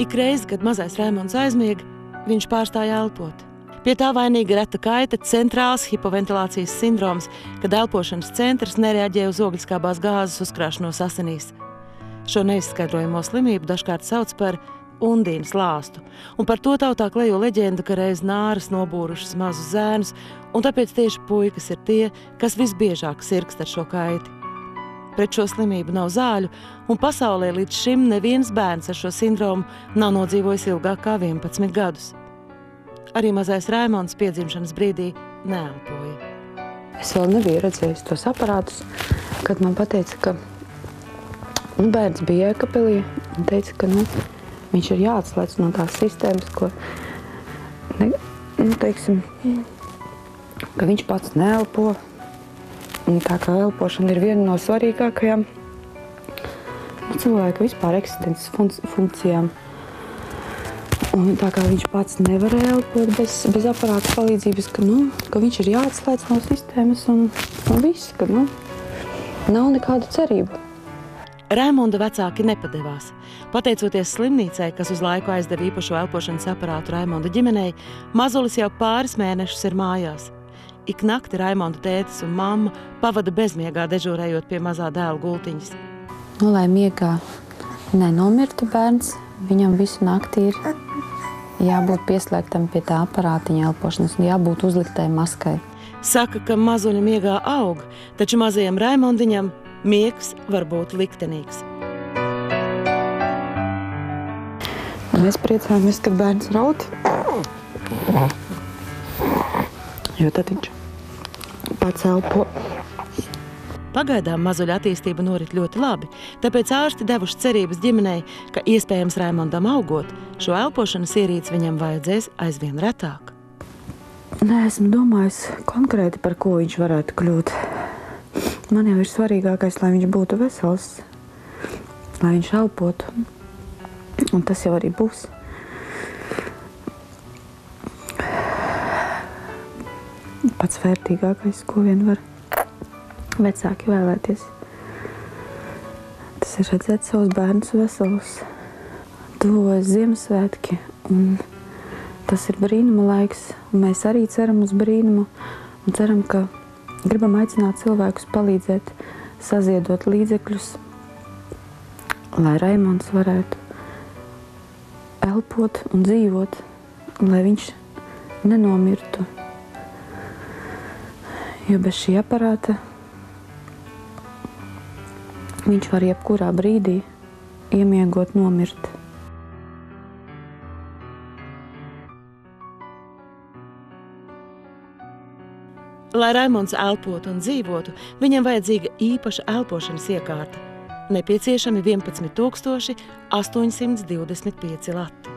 Ik reizi, kad mazais Raimonds aizmieg, viņš pārstāja elpot. Pie tā vainīga reta kaita centrāls hipoventilācijas sindroms, kad elpošanas centrs nereaģē uz ogliskābās gāzes uzkrāšanos asinīs. Šo neizskaidrojamo slimību dažkārt sauc par Undīnas lāstu, un par to tautā klejo leģenda, ka reiz nāras nobūrušas mazus zēnus, un tāpēc tieši puikas ir tie, kas visbiežāk sirkst ar šo kaiti. Pret šo slimību nav zāļu, un pasaulē līdz šim neviens bērns ar šo sindromu nav nodzīvojis ilgāk kā 11 gadus. Arī mazais Raimonds piedzimšanas brīdī neelpoja. Es vēl nebiju redzējis tos aparātus, kad man pateica, ka bērns bija Jēkabpilī un teica, ka viņš ir jāatslēdz no tās sistēmas, ko, teiksim, ka viņš pats neelpo. Un tā kā elpošana ir viena no svarīgākajām cilvēka vispār eksistences funkcijām. Un tā kā viņš pats nevarēja elpot bez aparāta palīdzības, ka viņš ir jāatslēdz no sistēmas un viss, ka nav nekāda cerība. Raimonda vecāki nepadevās. Pateicoties slimnīcai, kas uz laiku aizdeva īpašo elpošanas aparātu Raimonda ģimenei, mazulis jau pāris mēnešus ir mājās. Ik nakti Raimonda tētis un mamma pavada bezmiegā dežūrējot pie mazā dēla gultiņas. Lai miegā nenomirtu bērns, viņam visu nakti ir jābūt pieslēgtam pie tā aparātiņa elpošanas un jābūt uzliktai maskai. Saka, ka mazuļa miegā aug, taču mazajam Raimondiņam miegs var būt liktenīgs. Mēs priecājamies, kad bērns raud, jo tad viņš pats elpo. Pagaidām mazuļa attīstība norit ļoti labi, tāpēc ārsti devuši cerības ģimenei, ka iespējams Raimondam augot, šo elpošanas ierīci viņam vajadzēs aizvien retāk. Neesmu domājis konkrēti, par ko viņš varētu kļūt. Man jau ir svarīgākais, lai viņš būtu vesels, lai viņš elpotu, un tas jau arī būs. Pats vērtīgākais, ko vien var vecāki vēlēties. Tas ir redzēt savus bērnus veselus. Tuvojas Ziemassvētki, un tas ir brīnuma laiks, un mēs arī ceram uz brīnumu, un ceram, ka gribam aicināt cilvēkus palīdzēt, saziedot līdzekļus, lai Raimonds varētu elpot un dzīvot, un lai viņš nenomirtu. Jo bez šī aparāta viņš var jebkurā brīdī iemiegot nomirt. Lai Raimonds elpotu un dzīvotu, viņam vajadzīga īpaša elpošanas iekārta. Nepieciešami 11 825 lati.